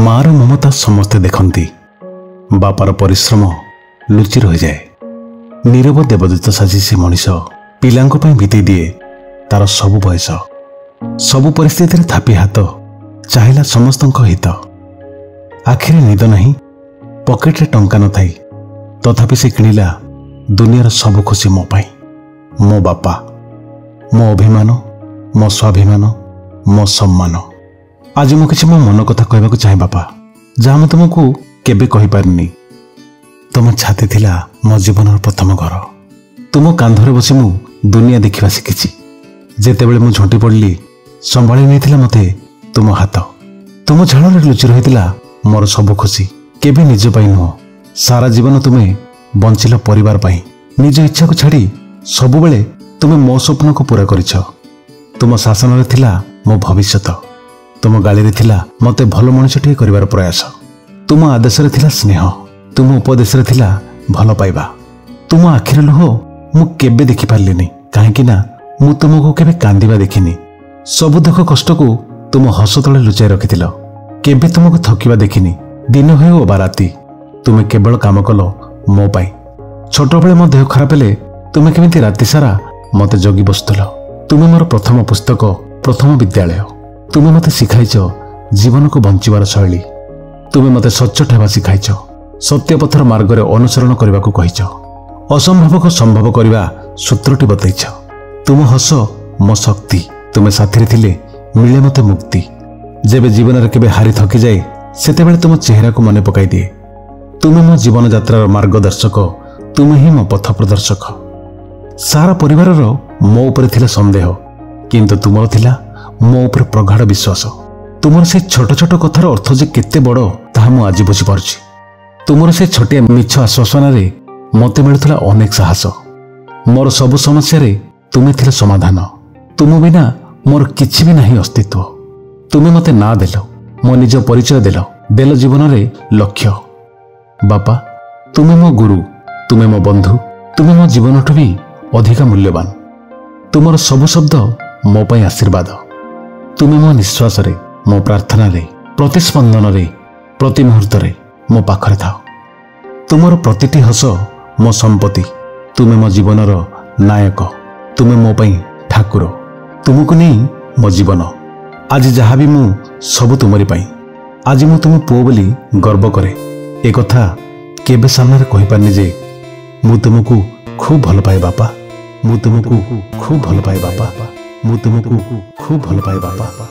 मार ममता समस्ते देखती, बापार परिश्रम लुचि रही जाए। नीरव देवदूत साजी से मनीष पिलांको पई बीतेई दिए तार सबु बयस, सबु परिस्थिति थापी हाथ चाहिला समस्तंको हित। आखिरे निद नहीं, पकेट्रे टंका न थाई, तथापि से किणिला दुनियार सबु खुशी मो पाई। मो बापा, मो अभिमान, मो स्वाभिमान, मो सम्मान। आज मु किछि मो मन कथा कहबाकू चाहे बापा, जहाँ मैं तुमको केबे कहि पारिनी। तुम छाती थिला मो जीवन प्रथम घर। तुम कांधरे बसी मु दुनिया देखा शिखी। जेतेबेले मु झंटी पड़ली संभाली नहीं मते तुम हाथ। तुम झाड़ लुचि रही मोर सब खुशी। केबे निज पाई नुह, सारा जीवन तुम्हें बंचिल परिवार पाई। निज इच्छा को छाड़ी सबुबेले तुम मो स्वप्न को पूरा करिछ। तुम शासन रे थिला मो भविष्यत। तुम गाड़ी रे थिला मते भल मनुष्यटिए करिवार प्रयास। तुम आदेश रे थिला स्नेह। तुम उपदेश रे थिला भल पाइबा। तुम आखिर लुह मु केबे देखि पारलिनी, काहेकि ना मु तुमको केबे कांदिबा देखिनी। सब दुख कष्ट को तुम हस तले लुचाई रखिथिल। केबे तुमको थकिबा देखिनी। दिन हो बा राती तुम केवल काम कल मो पाई। छोट बेले मो देह खराब हेले तुम केमिति राति सारा मते जगी बसुल। तुम मोर प्रथम पुस्तक, प्रथम विद्यालय। तुम मते शिखाइछ जीवन को बंचिबार शैली। तुम मते सच्चोट हेबा शिखाइछ। सत्य पथर मार्ग रे अनुसरण करने को कहिछ। असंभव को संभव करने सूत्रटी बतैछ। तुम हस मो शक्ति। तुम साथी थिले मिले मते मुक्ति। जेबे जीवन रे केबे हारी थकी जाए सेतेबेले तुम चेहरा को मने पकाई दिए। तुम मो जीवन यात्रार मार्गदर्शक। तुम ही मो पथ प्रदर्शक। सारा परिवार मो ऊपर थिला संदेह, किंतु तुमर थिला मो ऊपर प्रगाढ़ विश्वास। तुमर से छोट छोट कथार अर्थ जे केते बड़ ताहा मु आज बुझी पारुछि। तुमर से छोटिया मिछ आश्वासन रे मते मिलुथला अनेक साहस। मोर सब समस्या रे तुमे थिला समाधान। तुम बिना मोर किछि भी नहीं अस्तित्व। तुमे मते ना देलो, मो निज परिचय देलो जीवन रे लक्ष्य। बापा, तुमे मो गुरु, तुमे मो बंधु, तुमे मो जीवन ठु भी अधिका मूल्यवान। तुमर सब शब्द मो पई आशीर्वाद। तुमे मो निश्वास रे, मो प्रार्थना रे, प्रतिस्पंदन रे, प्रति मुहूर्त रे मो पाखरे थाओ। तुमर प्रतिटी हस मो संपत्ति। तुमे मो जीवनर नायक। तुमे मो पई ठाकुर। तुमको नहीं मो जीवन। आज जहाँ भी मु सब तुमरी पाई। आज मु तुम पुओ बोली गर्व करे। ए कथा केबे सामने कहि पारनी जे मु तुमको खूब भल पाए बापा। मु तुमको खूब भल पाए बापा। मु तुमको खूब भल पाए बापा।